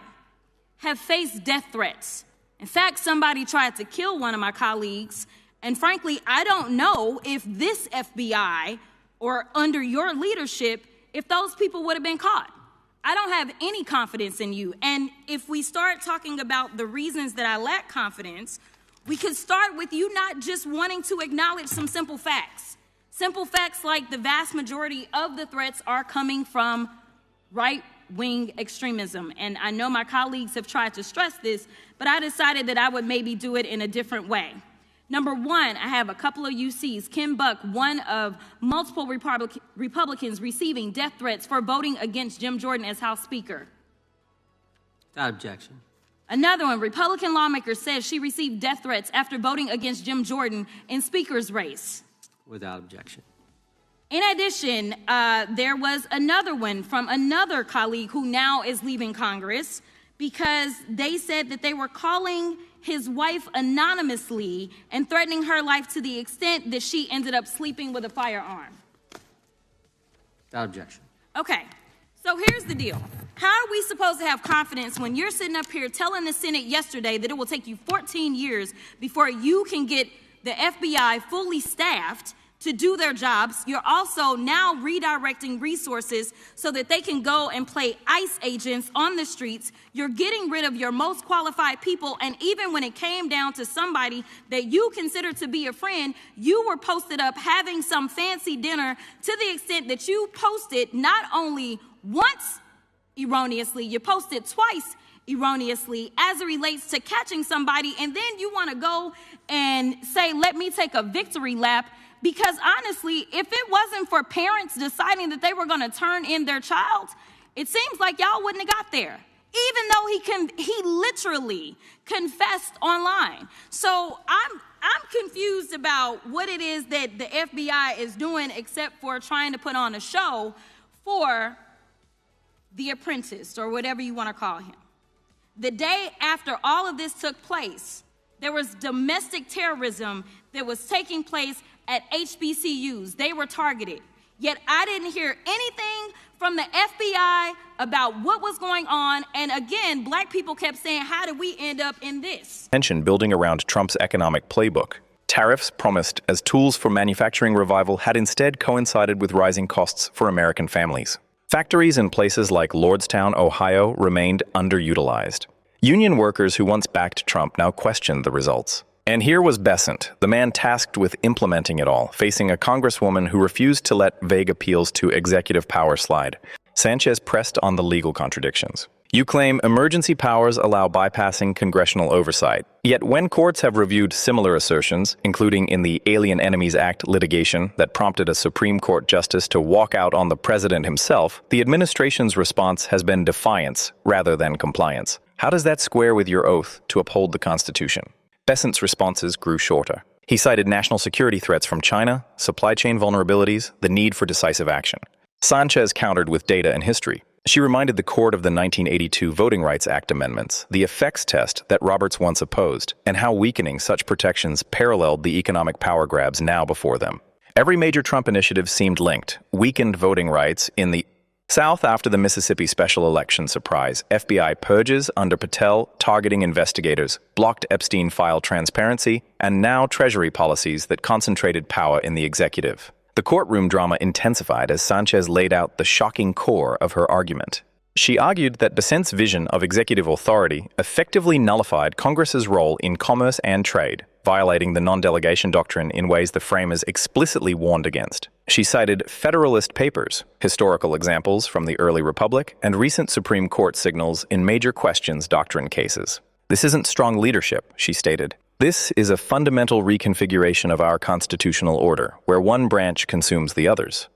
have faced death threats. In fact, somebody tried to kill one of my colleagues. And frankly, I don't know if this FBI or under your leadership, if those people would have been caught. I don't have any confidence in you. And if we start talking about the reasons that I lack confidence, we could start with you not just wanting to acknowledge some simple facts. Simple facts like the vast majority of the threats are coming from right-wing extremism. And I know my colleagues have tried to stress this, but I decided that I would maybe do it in a different way. Number one, I have a couple of UCs. Kim Buck, one of multiple Republicans receiving death threats for voting against Jim Jordan as House Speaker. Without objection. Another one, Republican lawmaker says she received death threats after voting against Jim Jordan in Speaker's race. Without objection. In addition, there was another one from another colleague who now is leaving Congress because they said that they were calling his wife anonymously and threatening her life to the extent that she ended up sleeping with a firearm. Without objection. Okay, so here's the deal. How are we supposed to have confidence when you're sitting up here telling the Senate yesterday that it will take you 14 years before you can get the FBI fully staffed to do their jobs? You're also now redirecting resources so that they can go and play ICE agents on the streets. You're getting rid of your most qualified people, and even when it came down to somebody that you consider to be a friend, you were posted up having some fancy dinner to the extent that you posted not only once erroneously, you posted twice erroneously as it relates to catching somebody, and then you want to go and say, let me take a victory lap. Because honestly, if it wasn't for parents deciding that they were going to turn in their child, it seems like y'all wouldn't have got there, even though he literally confessed online. So I'm confused about what it is that the FBI is doing except for trying to put on a show for the apprentice or whatever you want to call him. The day after all of this took place, there was domestic terrorism that was taking place at HBCUs. They were targeted. Yet I didn't hear anything from the FBI about what was going on. And again, black people kept saying, how did we end up in this? Tension building around Trump's economic playbook. Tariffs promised as tools for manufacturing revival had instead coincided with rising costs for American families. Factories in places like Lordstown, Ohio, remained underutilized. Union workers who once backed Trump now questioned the results. And here was Besant, the man tasked with implementing it all, facing a congresswoman who refused to let vague appeals to executive power slide. Sanchez pressed on the legal contradictions. You claim emergency powers allow bypassing congressional oversight. Yet when courts have reviewed similar assertions, including in the Alien Enemies Act litigation that prompted a Supreme Court justice to walk out on the president himself, the administration's response has been defiance rather than compliance. How does that square with your oath to uphold the Constitution? Besant's responses grew shorter. He cited national security threats from China, supply chain vulnerabilities, the need for decisive action. Sanchez countered with data and history. She reminded the court of the 1982 Voting Rights Act amendments, the effects test that Roberts once opposed, and how weakening such protections paralleled the economic power grabs now before them. Every major Trump initiative seemed linked: weakened voting rights in the South after the Mississippi special election surprise, FBI purges under Patel targeting investigators, blocked Epstein file transparency, and now Treasury policies that concentrated power in the executive. The courtroom drama intensified as Sanchez laid out the shocking core of her argument. She argued that Besant's vision of executive authority effectively nullified Congress's role in commerce and trade, violating the non-delegation doctrine in ways the framers explicitly warned against. She cited Federalist Papers, historical examples from the early Republic, and recent Supreme Court signals in major questions doctrine cases. This isn't strong leadership, she stated. This is a fundamental reconfiguration of our constitutional order, where one branch consumes the others.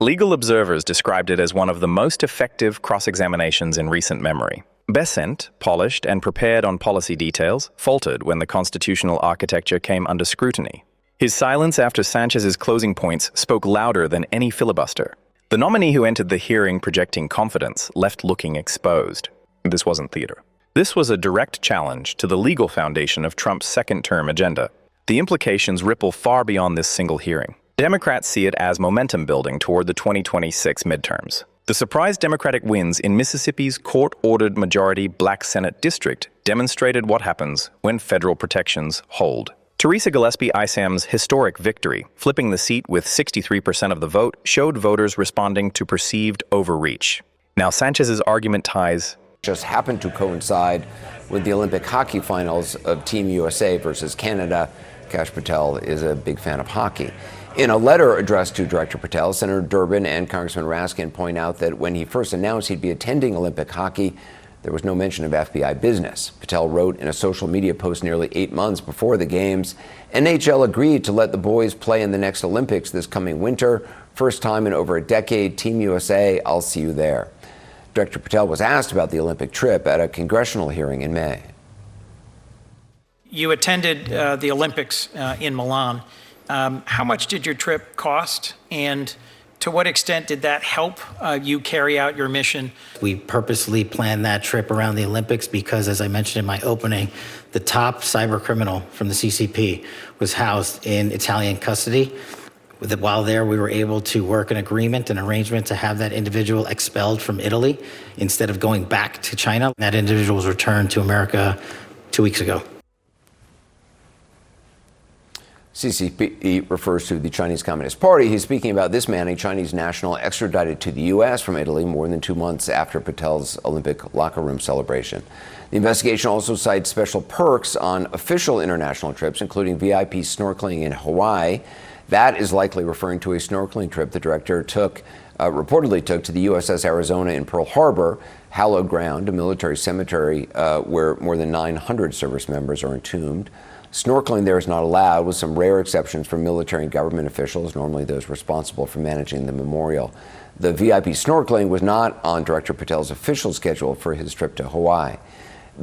Legal observers described it as one of the most effective cross-examinations in recent memory. Besant, polished and prepared on policy details, faltered when the constitutional architecture came under scrutiny. His silence after Sanchez's closing points spoke louder than any filibuster. The nominee who entered the hearing projecting confidence left looking exposed. This wasn't theater. This was a direct challenge to the legal foundation of Trump's second-term agenda. The implications ripple far beyond this single hearing. Democrats see it as momentum building toward the 2026 midterms. The surprise Democratic wins in Mississippi's court-ordered majority Black Senate district demonstrated what happens when federal protections hold. Teresa Gillespie Isam's historic victory, flipping the seat with 63% of the vote, showed voters responding to perceived overreach. Now Sanchez's argument ties just happened to coincide with the Olympic hockey finals of Team USA versus Canada. Kash Patel is a big fan of hockey. In a letter addressed to Director Patel, Senator Durbin and Congressman Raskin point out that when he first announced he'd be attending Olympic hockey, there was no mention of FBI business. Patel wrote in a social media post nearly 8 months before the games, NHL agreed to let the boys play in the next Olympics this coming winter. First time in over a decade. Team USA, I'll see you there. Director Patel was asked about the Olympic trip at a congressional hearing in May. You attended the Olympics in Milan. How much did your trip cost? And to what extent did that help you carry out your mission? We purposely planned that trip around the Olympics because, as I mentioned in my opening, the top cyber criminal from the CCP was housed in Italian custody. While there, we were able to work an agreement, an arrangement to have that individual expelled from Italy instead of going back to China. That individual was returned to America 2 weeks ago. CCP refers to the Chinese Communist Party. He's speaking about this man, a Chinese national extradited to the U.S. from Italy more than 2 months after Patel's Olympic locker room celebration. The investigation also cites special perks on official international trips, including VIP snorkeling in Hawaii. That is likely referring to a snorkeling trip the director reportedly took to the USS Arizona in Pearl Harbor, hallowed ground, a military cemetery where more than 900 service members are entombed. Snorkeling there is not allowed, with some rare exceptions for military and government officials, normally those responsible for managing the memorial. The VIP snorkeling was not on Director Patel's official schedule for his trip to Hawaii.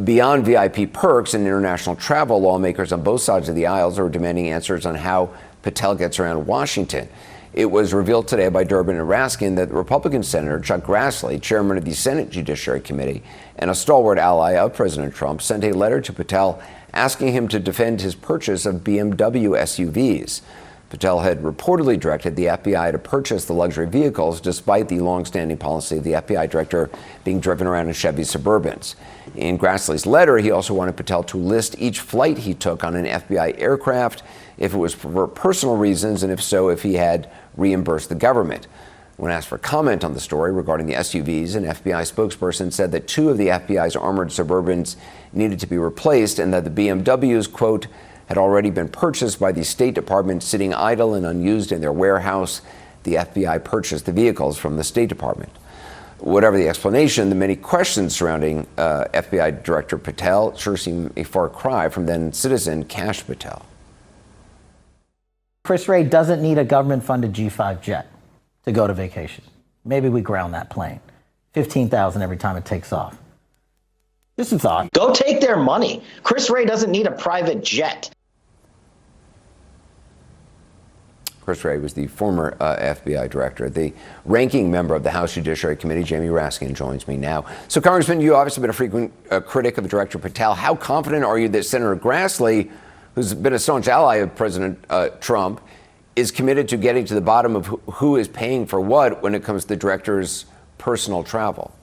Beyond VIP perks and international travel, lawmakers on both sides of the aisles are demanding answers on how Patel gets around Washington. It was revealed today by Durbin and Raskin that Republican Senator Chuck Grassley, chairman of the Senate Judiciary Committee and a stalwart ally of President Trump, sent a letter to Patel asking him to defend his purchase of BMW SUVs. Patel had reportedly directed the FBI to purchase the luxury vehicles despite the longstanding policy of the FBI director being driven around in Chevy Suburbans. In Grassley's letter, he also wanted Patel to list each flight he took on an FBI aircraft, if it was for personal reasons, and if so, if he had reimbursed the government. When asked for comment on the story regarding the SUVs, an FBI spokesperson said that 2 of the FBI's armored Suburbans needed to be replaced and that the BMWs, quote, had already been purchased by the State Department sitting idle and unused in their warehouse. The FBI purchased the vehicles from the State Department. Whatever the explanation, the many questions surrounding FBI Director Patel sure seem a far cry from then citizen Kash Patel. Chris Wray doesn't need a government-funded G5 jet to go to vacation. Maybe we ground that plane. $15,000 every time it takes off. Just a thought. Go take their money. Chris Wray doesn't need a private jet. Chris Wray was the former FBI director. The ranking member of the House Judiciary Committee, Jamie Raskin, joins me now. So, Congressman, you obviously been a frequent critic of Director Patel. How confident are you that Senator Grassley, who's been a staunch ally of President Trump, is committed to getting to the bottom of who is paying for what when it comes to the director's personal travel?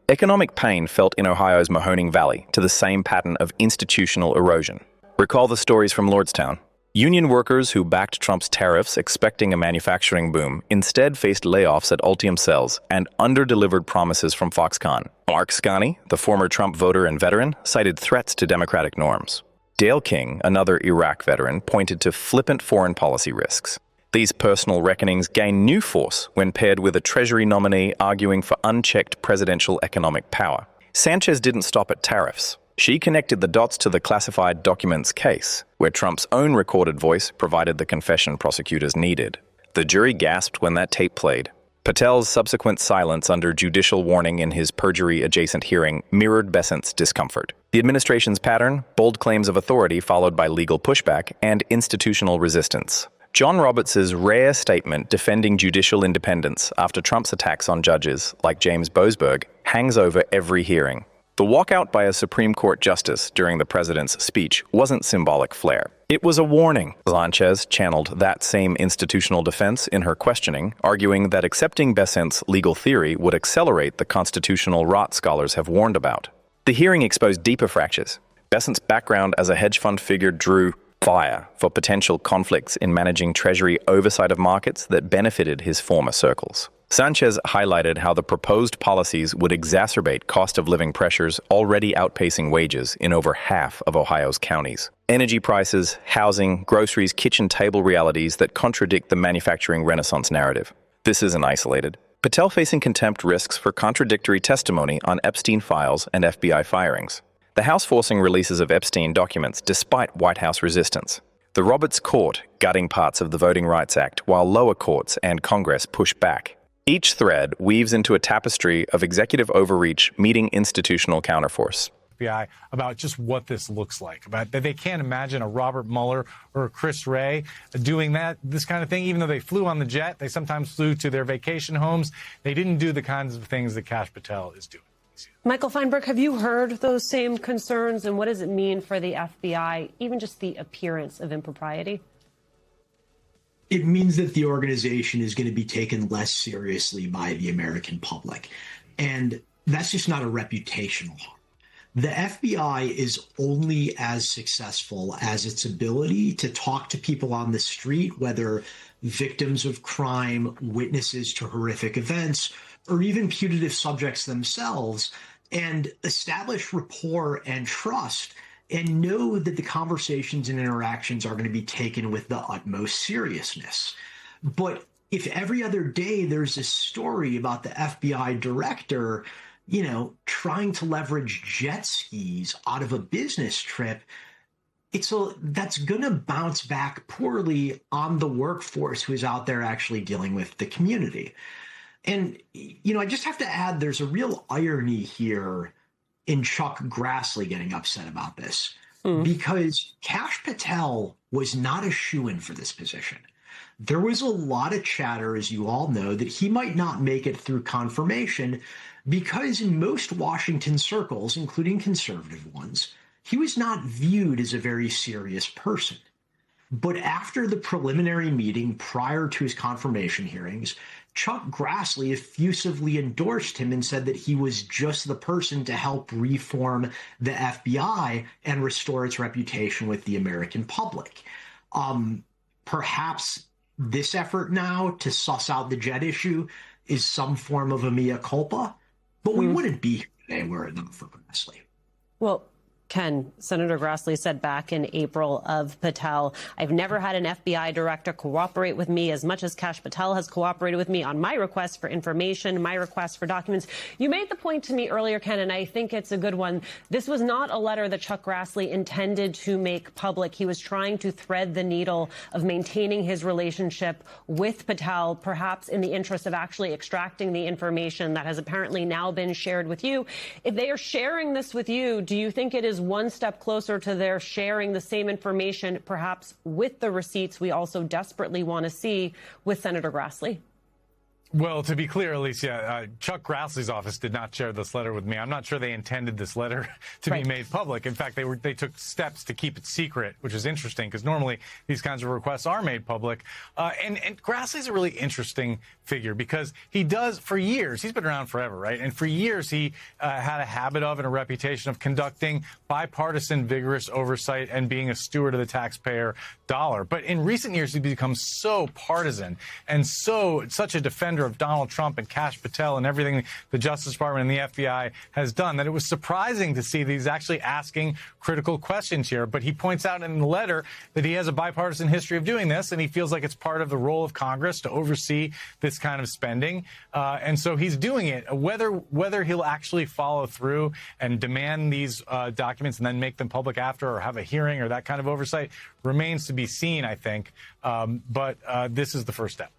Economic pain felt in Ohio's Mahoning Valley to the same pattern of institutional erosion. Recall the stories from Lordstown. Union workers who backed Trump's tariffs expecting a manufacturing boom instead faced layoffs at Ultium Cells and under-delivered promises from Foxconn. Mark Scani, the former Trump voter and veteran, cited threats to democratic norms. Dale King, another Iraq veteran, pointed to flippant foreign policy risks. These personal reckonings gain new force when paired with a Treasury nominee arguing for unchecked presidential economic power. Sanchez didn't stop at tariffs. She connected the dots to the classified documents case, where Trump's own recorded voice provided the confession prosecutors needed. The jury gasped when that tape played. Patel's subsequent silence under judicial warning in his perjury-adjacent hearing mirrored Besant's discomfort. The administration's pattern: bold claims of authority followed by legal pushback and institutional resistance. John Roberts' rare statement defending judicial independence after Trump's attacks on judges like James Boasberg hangs over every hearing. The walkout by a Supreme Court justice during the president's speech wasn't symbolic flair. It was a warning. Sanchez channeled that same institutional defense in her questioning, arguing that accepting Besant's legal theory would accelerate the constitutional rot scholars have warned about. The hearing exposed deeper fractures. Besant's background as a hedge fund figure drew fire for potential conflicts in managing Treasury oversight of markets that benefited his former circles. Sanchez highlighted how the proposed policies would exacerbate cost of living pressures already outpacing wages in over half of Ohio's counties. Energy prices, housing, groceries, kitchen table realities that contradict the manufacturing renaissance narrative. This isn't isolated. Patel facing contempt risks for contradictory testimony on Epstein files and FBI firings. The House forcing releases of Epstein documents despite White House resistance. The Roberts Court gutting parts of the Voting Rights Act while lower courts and Congress push back. Each thread weaves into a tapestry of executive overreach meeting institutional counterforce. FBI about just what this looks like, about that they can't imagine a Robert Mueller or a Chris Wray doing this kind of thing. Even though they flew on the jet, they sometimes flew to their vacation homes. They didn't do the kinds of things that Kash Patel is doing. Michael Feinberg, have you heard those same concerns, and what does it mean for the FBI, even just the appearance of impropriety? It means that the organization is going to be taken less seriously by the American public. And that's just not a reputational harm. The FBI is only as successful as its ability to talk to people on the street, whether victims of crime, witnesses to horrific events, or even putative subjects themselves, and establish rapport and trust and know that the conversations and interactions are going to be taken with the utmost seriousness. But if every other day there's a story about the FBI director, trying to leverage jet skis out of a business trip, that's going to bounce back poorly on the workforce who is out there actually dealing with the community. And, I just have to add, there's a real irony here in Chuck Grassley getting upset about this, because Kash Patel was not a shoo-in for this position. There was a lot of chatter, as you all know, that he might not make it through confirmation because in most Washington circles, including conservative ones, he was not viewed as a very serious person. But after the preliminary meeting prior to his confirmation hearings, Chuck Grassley effusively endorsed him and said that he was just the person to help reform the FBI and restore its reputation with the American public. Perhaps this effort now to suss out the jet issue is some form of a mea culpa, but we wouldn't be here today were it not for Grassley. Well, Ken, Senator Grassley said back in April of Patel, I've never had an FBI director cooperate with me as much as Kash Patel has cooperated with me on my request for information, my request for documents. You made the point to me earlier, Ken, and I think it's a good one. This was not a letter that Chuck Grassley intended to make public. He was trying to thread the needle of maintaining his relationship with Patel, perhaps in the interest of actually extracting the information that has apparently now been shared with you. If they are sharing this with you, do you think it is one step closer to their sharing the same information, perhaps with the receipts we also desperately want to see with Senator Grassley? Well, to be clear, Alicia, Chuck Grassley's office did not share this letter with me. I'm not sure they intended this letter to be made public. In fact, they took steps to keep it secret, which is interesting because normally these kinds of requests are made public. And Grassley's a really interesting figure because he does, for years, he's been around forever, right? And for years, he had a habit of and a reputation of conducting bipartisan, vigorous oversight and being a steward of the taxpayer dollar. But in recent years, he's become so partisan and such a defender of Donald Trump and Kash Patel and everything the Justice Department and the FBI has done that it was surprising to see that he's actually asking critical questions here. But he points out in the letter that he has a bipartisan history of doing this, and he feels like it's part of the role of Congress to oversee this kind of spending. And so he's doing it. Whether he'll actually follow through and demand these documents and then make them public after or have a hearing or that kind of oversight remains to be seen, I think. But this is the first step.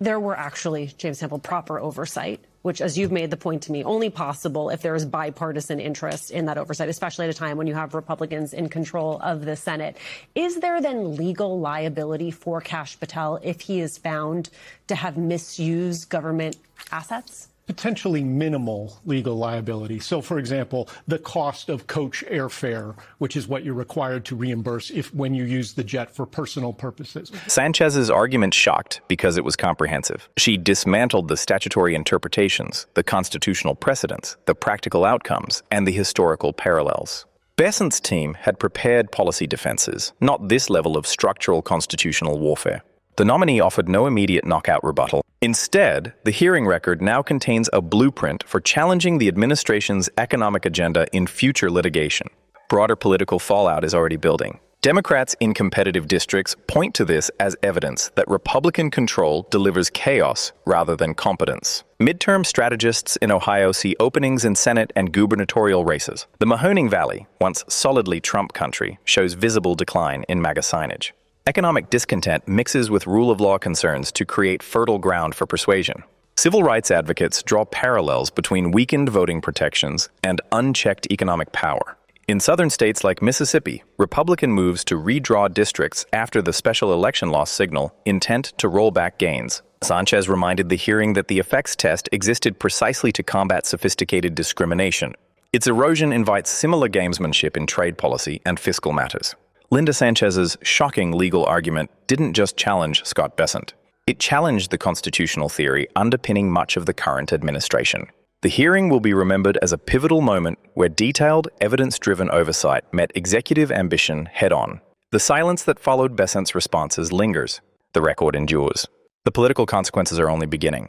there were actually, James Sample, proper oversight, which, as you've made the point to me, only possible if there is bipartisan interest in that oversight, especially at a time when you have Republicans in control of the Senate. Is there then legal liability for Kash Patel if he is found to have misused government assets? Potentially minimal legal liability. So, for example, the cost of coach airfare, which is what you're required to reimburse when you use the jet for personal purposes. Sanchez's argument shocked because it was comprehensive. She dismantled the statutory interpretations, the constitutional precedents, the practical outcomes, and the historical parallels. Bessent's team had prepared policy defenses, not this level of structural constitutional warfare. The nominee offered no immediate knockout rebuttal. Instead, the hearing record now contains a blueprint for challenging the administration's economic agenda in future litigation. Broader political fallout is already building. Democrats in competitive districts point to this as evidence that Republican control delivers chaos rather than competence. Midterm strategists in Ohio see openings in Senate and gubernatorial races. The Mahoning Valley, once solidly Trump country, shows visible decline in MAGA signage. Economic discontent mixes with rule of law concerns to create fertile ground for persuasion. Civil rights advocates draw parallels between weakened voting protections and unchecked economic power. In southern states like Mississippi, Republican moves to redraw districts after the special election loss signal intent to roll back gains. Sanchez reminded the hearing that the effects test existed precisely to combat sophisticated discrimination. Its erosion invites similar gamesmanship in trade policy and fiscal matters. Linda Sanchez's shocking legal argument didn't just challenge Scott Bessent. It challenged the constitutional theory underpinning much of the current administration. The hearing will be remembered as a pivotal moment where detailed, evidence-driven oversight met executive ambition head-on. The silence that followed Bessent's responses lingers. The record endures. The political consequences are only beginning.